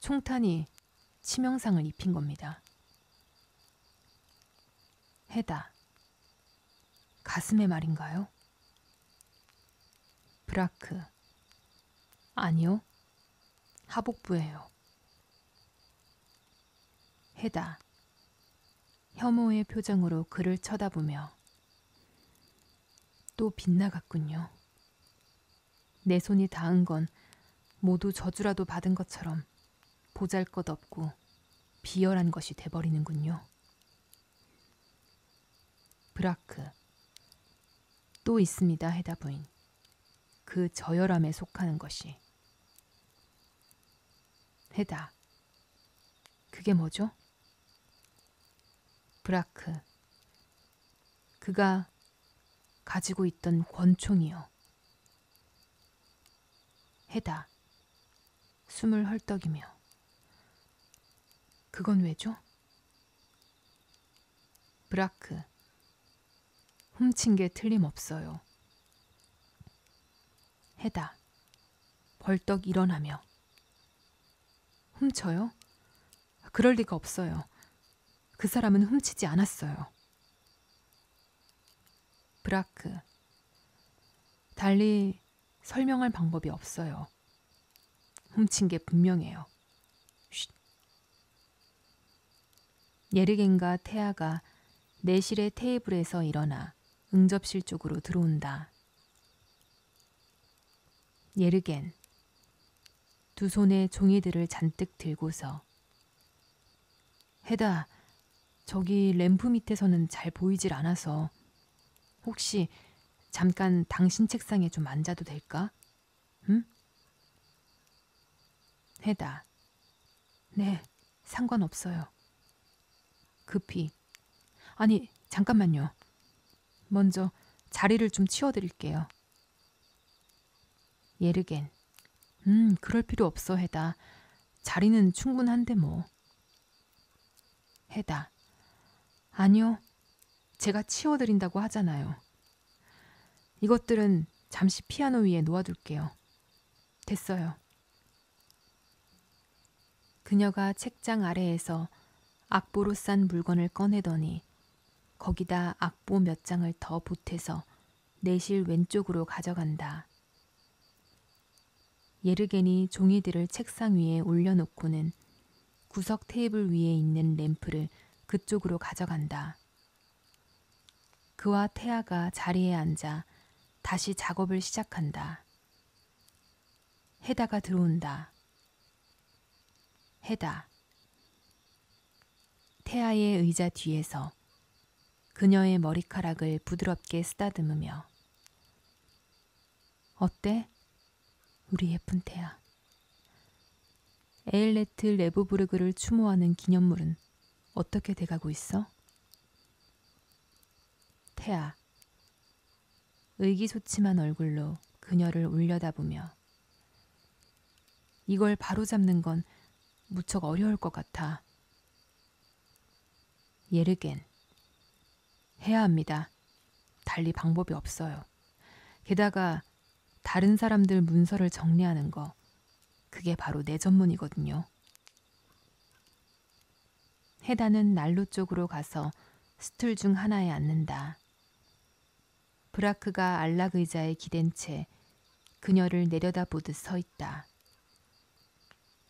총탄이 치명상을 입힌 겁니다. 해다. 가슴에 말인가요? 브라크. 아니요. 하복부예요. 해다. 혐오의 표정으로 그를 쳐다보며. 또 빗나갔군요. 내 손이 닿은 건 모두 저주라도 받은 것처럼 보잘것없고 비열한 것이 돼버리는군요. 브라크. 또 있습니다, 해다 부인. 그 저열함에 속하는 것이. 해다. 그게 뭐죠? 브라크. 그가 가지고 있던 권총이요. 해다. 숨을 헐떡이며. 그건 왜죠? 브라크. 훔친 게 틀림없어요. 해다. 벌떡 일어나며. 훔쳐요? 그럴 리가 없어요. 그 사람은 훔치지 않았어요. 브라크. 달리 설명할 방법이 없어요. 훔친 게 분명해요. 쉿. 예르겐과 태아가 내실의 테이블에서 일어나 응접실 쪽으로 들어온다. 예르겐. 두 손에 종이들을 잔뜩 들고서 해다, 저기 램프 밑에서는 잘 보이질 않아서 혹시 잠깐 당신 책상에 좀 앉아도 될까? 응? 해다. 네, 상관없어요. 급히. 아니, 잠깐만요. 먼저 자리를 좀 치워드릴게요. 예르겐. 그럴 필요 없어, 해다. 자리는 충분한데 뭐. 해다. 아니요, 제가 치워드린다고 하잖아요. 이것들은 잠시 피아노 위에 놓아둘게요. 됐어요. 그녀가 책장 아래에서 악보로 싼 물건을 꺼내더니 거기다 악보 몇 장을 더 보태서 내실 왼쪽으로 가져간다. 예르겐이 종이들을 책상 위에 올려놓고는 구석 테이블 위에 있는 램프를 그쪽으로 가져간다. 그와 태아가 자리에 앉아 다시 작업을 시작한다. 해다가 들어온다. 해다. 태아의 의자 뒤에서 그녀의 머리카락을 부드럽게 쓰다듬으며 어때? 우리 예쁜 태아. 에일레트 레보부르그를 추모하는 기념물은 어떻게 돼가고 있어? 태아. 의기소침한 얼굴로 그녀를 올려다보며 이걸 바로잡는 건 무척 어려울 것 같아. 예르겐. 해야 합니다. 달리 방법이 없어요. 게다가 다른 사람들 문서를 정리하는 거, 그게 바로 내 전문이거든요. 해다는 난로 쪽으로 가서 스툴 중 하나에 앉는다. 브라크가 안락 의자에 기댄 채 그녀를 내려다보듯 서 있다.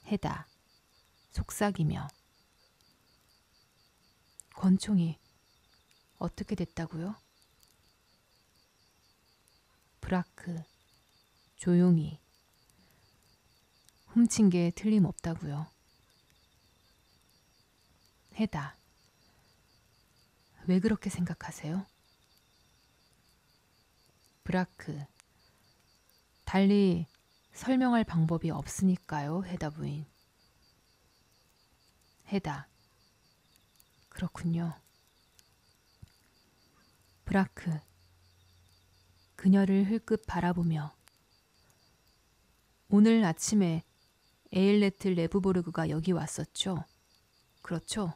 해다. 속삭이며 권총이 어떻게 됐다고요? 브라크. 조용히. 훔친 게 틀림없다고요. 해다. 왜 그렇게 생각하세요? 브라크. 달리 설명할 방법이 없으니까요, 해다 부인. 해다. 그렇군요. 브라크. 그녀를 흘끗 바라보며 오늘 아침에 에일레트 레브보르그가 여기 왔었죠? 그렇죠?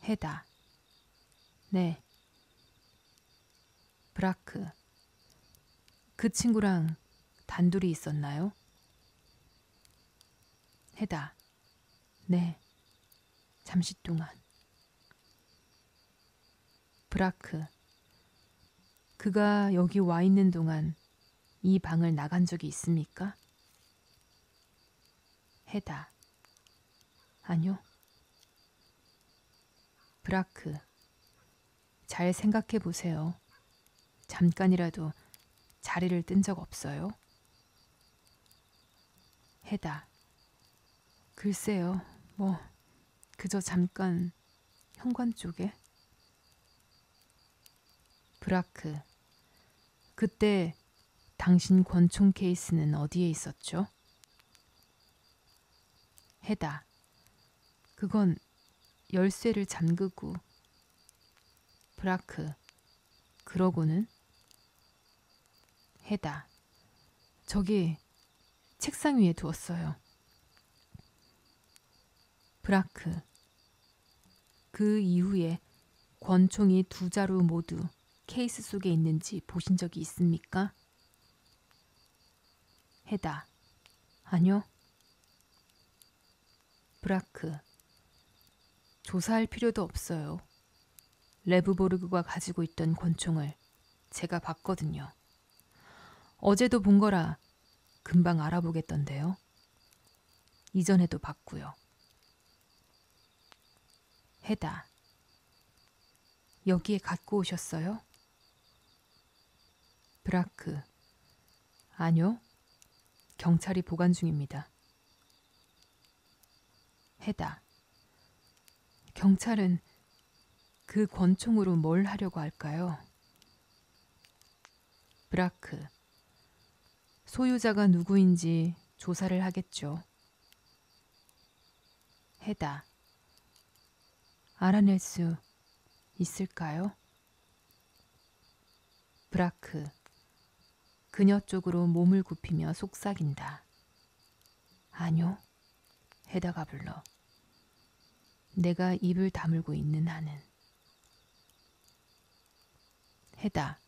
해다. 네. 브라크. 그 친구랑 단둘이 있었나요? 해다. 네. 잠시 동안. 브라크. 그가 여기 와 있는 동안 이 방을 나간 적이 있습니까? 해다. 아니요. 브라크. 잘 생각해 보세요. 잠깐이라도 자리를 뜬 적 없어요? 해다. 글쎄요. 뭐 그저 잠깐 현관 쪽에. 브라크. 그때 당신 권총 케이스는 어디에 있었죠? 해다. 그건 열쇠를 잠그고. 브라크. 그러고는? 해다. 저기 책상 위에 두었어요. 브라크. 그 이후에 권총이 두 자루 모두 케이스 속에 있는지 보신 적이 있습니까? 해다. 아니요. 브라크. 조사할 필요도 없어요. 레브보르그가 가지고 있던 권총을 제가 봤거든요. 어제도 본 거라 금방 알아보겠던데요. 이전에도 봤고요. 해다. 여기에 갖고 오셨어요? 브라크. 아니요. 경찰이 보관 중입니다. 해다. 경찰은 그 권총으로 뭘 하려고 할까요? 브라크. 소유자가 누구인지 조사를 하겠죠. 해다. 알아낼 수 있을까요? 브라크. 그녀 쪽으로 몸을 굽히며 속삭인다. 아뇨. 해다가 불러. 내가 입을 다물고 있는 한은. 해다.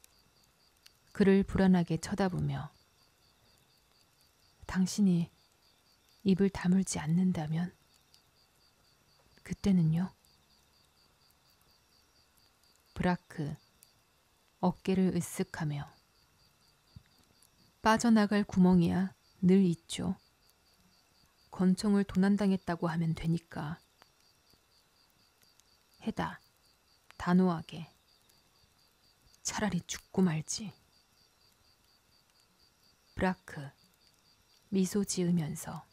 그를 불안하게 쳐다보며 당신이 입을 다물지 않는다면 그때는요? 브라크. 어깨를 으쓱하며 빠져나갈 구멍이야 늘 있죠. 권총을 도난당했다고 하면 되니까. 해다. 단호하게. 차라리 죽고 말지. 브라크. 미소 지으면서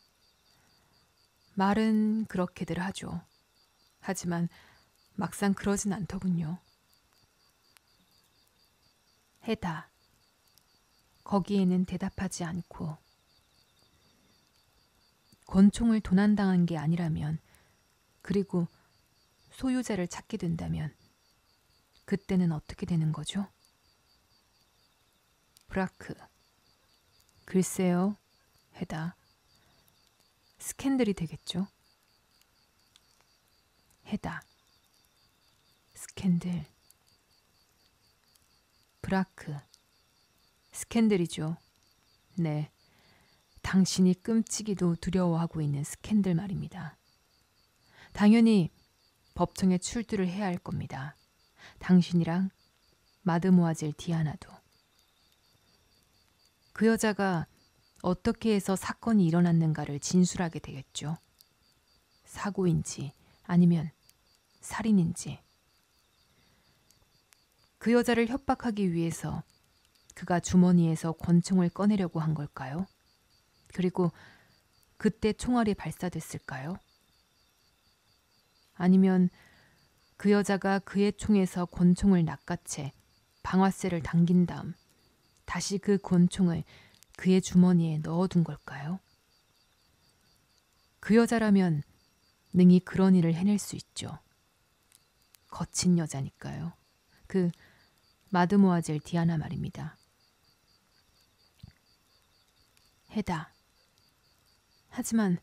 말은 그렇게들 하죠. 하지만 막상 그러진 않더군요. 해다. 거기에는 대답하지 않고 권총을 도난당한 게 아니라면 그리고 소유자를 찾게 된다면 그때는 어떻게 되는 거죠? 브라크. 글쎄요. 해다. 스캔들이 되겠죠? 해다. 스캔들. 브라크. 스캔들이죠. 네. 당신이 끔찍이도 두려워하고 있는 스캔들 말입니다. 당연히 법정에 출두를 해야 할 겁니다. 당신이랑 마드모아젤 디아나도. 그 여자가 어떻게 해서 사건이 일어났는가를 진술하게 되겠죠. 사고인지 아니면 살인인지. 그 여자를 협박하기 위해서 그가 주머니에서 권총을 꺼내려고 한 걸까요? 그리고 그때 총알이 발사됐을까요? 아니면 그 여자가 그의 총에서 권총을 낚아채 방아쇠를 당긴 다음 다시 그 권총을 그의 주머니에 넣어둔 걸까요? 그 여자라면 능히 그런 일을 해낼 수 있죠. 거친 여자니까요. 그 마드모아젤 디아나 말입니다. 해다. 하지만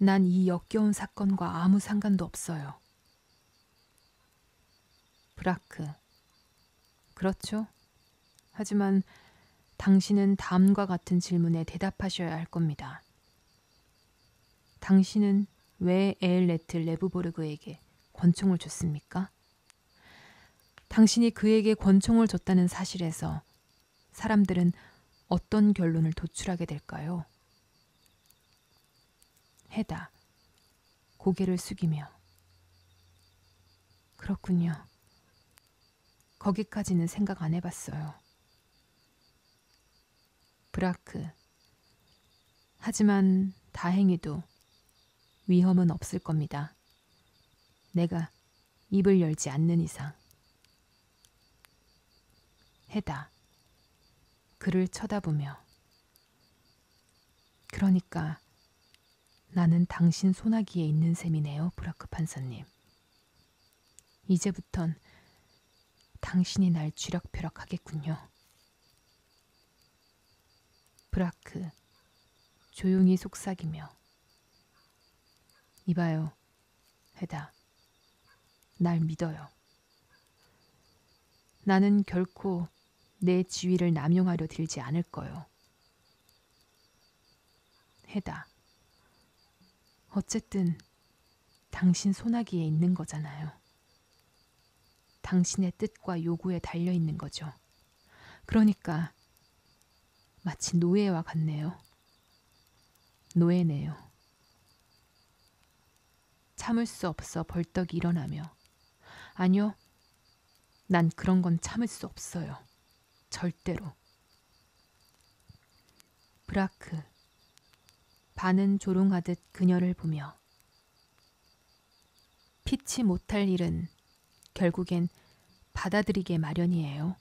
난 이 역겨운 사건과 아무 상관도 없어요. 브라크. 그렇죠. 하지만 당신은 다음과 같은 질문에 대답하셔야 할 겁니다. 당신은 왜 에일레트 레브보르그에게 권총을 줬습니까? 당신이 그에게 권총을 줬다는 사실에서 사람들은 어떤 결론을 도출하게 될까요? 해다. 고개를 숙이며. 그렇군요. 거기까지는 생각 안 해봤어요. 브라크. 하지만 다행히도 위험은 없을 겁니다. 내가 입을 열지 않는 이상. 해다. 그를 쳐다보며. 그러니까 나는 당신 소나기에 있는 셈이네요, 브라크 판사님. 이제부턴 당신이 날 쥐락펴락 하겠군요. 브라크. 조용히 속삭이며. 이봐요, 해다. 날 믿어요. 나는 결코 내 지위를 남용하려 들지 않을 거요. 해다. 어쨌든 당신 소나기에 있는 거잖아요. 당신의 뜻과 요구에 달려 있는 거죠. 그러니까 마치 노예와 같네요. 노예네요. 참을 수 없어 벌떡 일어나며. 아니요. 난 그런 건 참을 수 없어요. 절대로. 브라크. 반은 조롱하듯 그녀를 보며 피치 못할 일은 결국엔 받아들이게 마련이에요.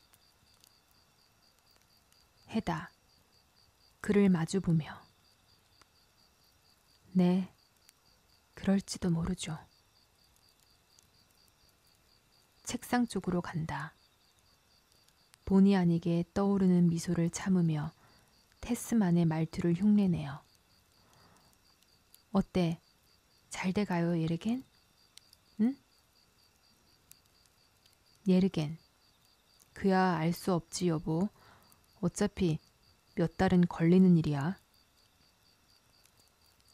해다. 그를 마주보며 네, 그럴지도 모르죠. 책상 쪽으로 간다. 본의 아니게 떠오르는 미소를 참으며 테스만의 말투를 흉내내요. 어때? 잘 돼가요, 예르겐? 응? 예르겐. 그야 알 수 없지, 여보. 어차피 몇 달은 걸리는 일이야.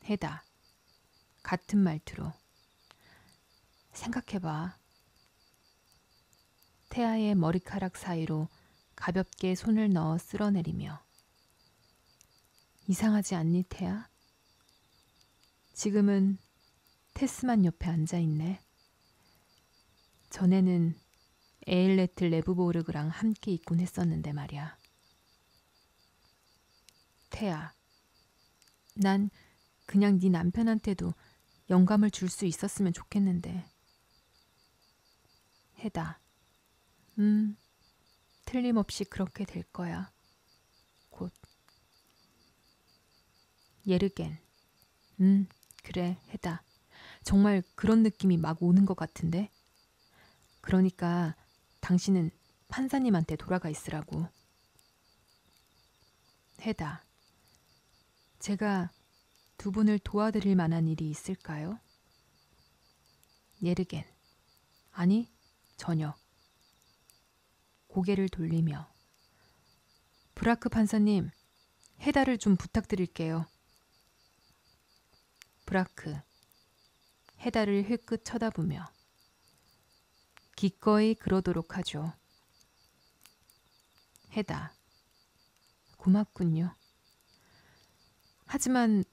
해다. 같은 말투로. 생각해봐. 태아의 머리카락 사이로 가볍게 손을 넣어 쓸어내리며 이상하지 않니, 태아? 지금은 테스만 옆에 앉아있네. 전에는 에일레트 레브보르그랑 함께 있곤 했었는데 말이야. 태아, 난 그냥 네 남편한테도 영감을 줄 수 있었으면 좋겠는데. 해다. 틀림없이 그렇게 될 거야. 곧. 예르겐. 그래, 해다. 정말 그런 느낌이 막 오는 것 같은데. 그러니까 당신은 판사님한테 돌아가 있으라고. 해다. 제가 두 분을 도와드릴 만한 일이 있을까요? 예르겐. 아니, 전혀. 고개를 돌리며 브라크 판사님, 해다를 좀 부탁드릴게요. 브라크. 해다를 힐끗 쳐다보며 기꺼이 그러도록 하죠. 해다. 고맙군요. 하지만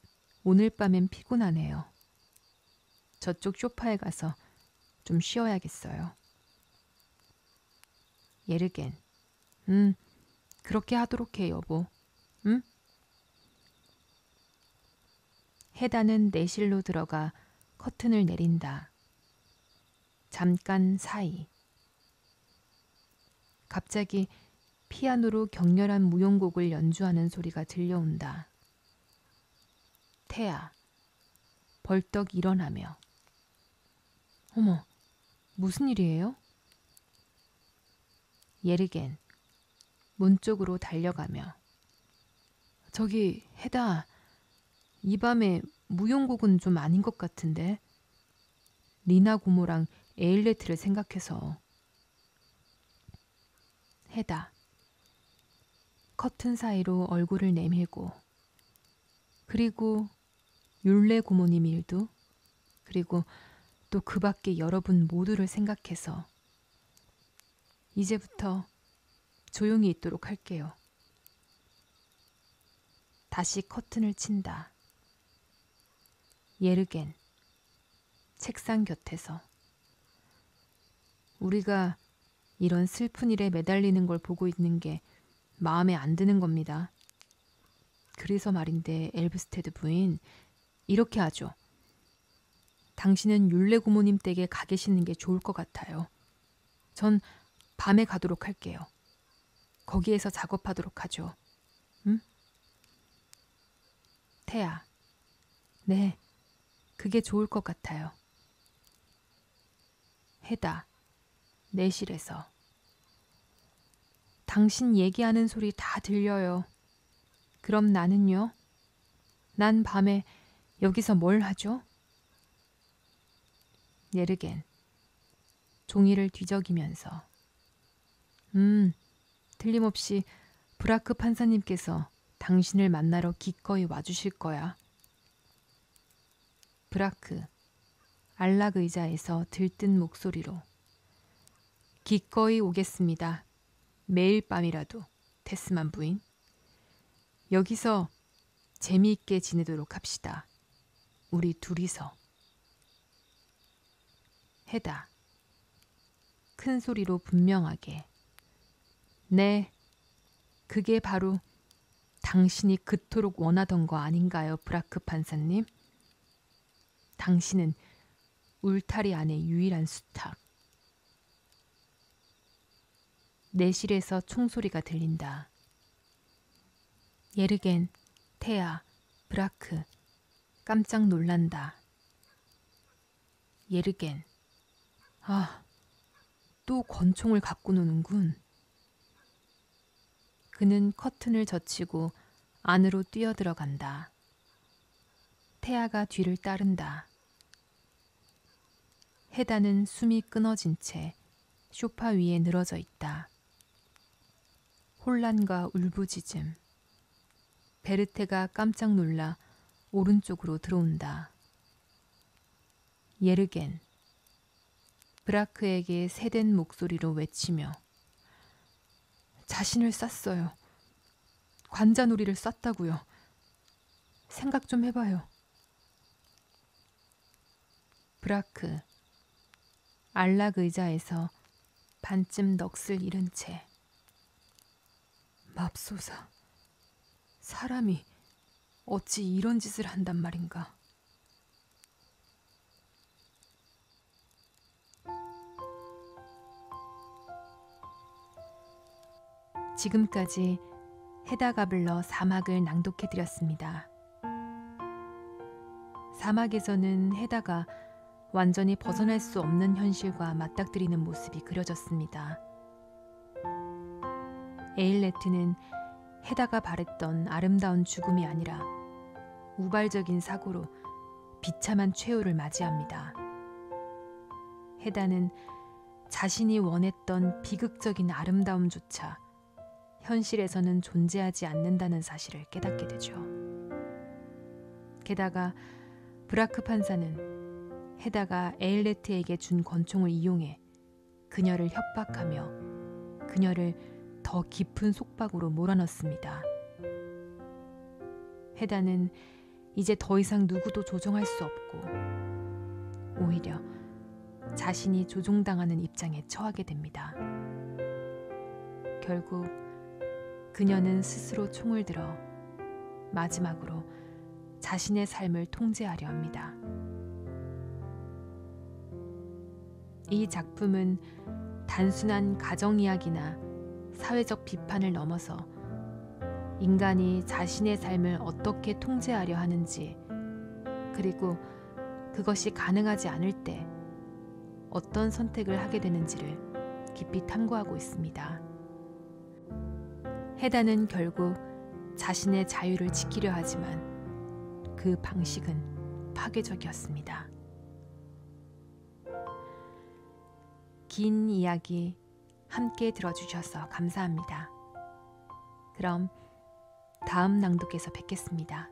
오늘 밤엔 피곤하네요. 저쪽 소파에 가서 좀 쉬어야겠어요. 예르겐. 그렇게 하도록 해, 여보. 응? 해다는 내실로 들어가 커튼을 내린다. 잠깐 사이. 갑자기 피아노로 격렬한 무용곡을 연주하는 소리가 들려온다. 태아. 벌떡 일어나며. 어머, 무슨 일이에요? 예르겐. 문 쪽으로 달려가며. 저기, 해다. 이 밤에 무용곡은 좀 아닌 것 같은데. 리나 고모랑 에일레트를 생각해서. 해다. 커튼 사이로 얼굴을 내밀고. 그리고 율레 고모님 일도. 그리고 또 그 밖에 여러분 모두를 생각해서. 이제부터 조용히 있도록 할게요. 다시 커튼을 친다. 예르겐. 책상 곁에서. 우리가 이런 슬픈 일에 매달리는 걸 보고 있는 게 마음에 안 드는 겁니다. 그래서 말인데 엘브스테드 부인, 이렇게 하죠. 당신은 율레 고모님 댁에 가 계시는 게 좋을 것 같아요. 전 밤에 가도록 할게요. 거기에서 작업하도록 하죠. 응? 태아. 네, 그게 좋을 것 같아요. 해다. 내실에서. 당신 얘기하는 소리 다 들려요. 그럼 나는요? 난 밤에 여기서 뭘 하죠? 예르겐. 종이를 뒤적이면서. 틀림없이 브라크 판사님께서 당신을 만나러 기꺼이 와주실 거야. 브라크. 안락 의자에서 들뜬 목소리로. 기꺼이 오겠습니다. 매일 밤이라도, 테스만 부인. 여기서 재미있게 지내도록 합시다. 우리 둘이서. 해다. 큰 소리로 분명하게. 네, 그게 바로 당신이 그토록 원하던 거 아닌가요, 브라크 판사님? 당신은 울타리 안의 유일한 수탉. 내실에서 총소리가 들린다. 예르겐, 테아, 브라크, 깜짝 놀란다. 예르겐, 아, 또 권총을 갖고 노는군. 그는 커튼을 젖히고 안으로 뛰어들어간다. 테아가 뒤를 따른다. 헤다는 숨이 끊어진 채 소파 위에 늘어져 있다. 혼란과 울부짖음. 베르테가 깜짝 놀라 오른쪽으로 들어온다. 예르겐. 브라크에게 새된 목소리로 외치며 자신을 쐈어요. 관자놀이를 쐈다고요. 생각 좀 해봐요. 브라크. 안락 의자에서 반쯤 넋을 잃은 채 맙소사. 사람이 어찌 이런 짓을 한단 말인가. 지금까지 헤다 가블러 사막을 낭독해드렸습니다. 사막에서는 헤다가 완전히 벗어날 수 없는 현실과 맞닥뜨리는 모습이 그려졌습니다. 에일레트는 헤다가 바랬던 아름다운 죽음이 아니라 우발적인 사고로 비참한 최후를 맞이합니다. 헤다는 자신이 원했던 비극적인 아름다움조차 현실에서는 존재하지 않는다는 사실을 깨닫게 되죠. 게다가 브라크 판사는 헤다가 에일레트에게 준 권총을 이용해 그녀를 협박하며 그녀를 더 깊은 속박으로 몰아넣습니다. 헤다는 이제 더 이상 누구도 조종할 수 없고 오히려 자신이 조종당하는 입장에 처하게 됩니다. 결국 그녀는 스스로 총을 들어 마지막으로 자신의 삶을 통제하려 합니다. 이 작품은 단순한 가정 이야기나 사회적 비판을 넘어서 인간이 자신의 삶을 어떻게 통제하려 하는지, 그리고 그것이 가능하지 않을 때 어떤 선택을 하게 되는지를 깊이 탐구하고 있습니다. 헤다는 결국 자신의 자유를 지키려 하지만 그 방식은 파괴적이었습니다. 긴 이야기 함께 들어주셔서 감사합니다. 그럼 다음 낭독에서 뵙겠습니다.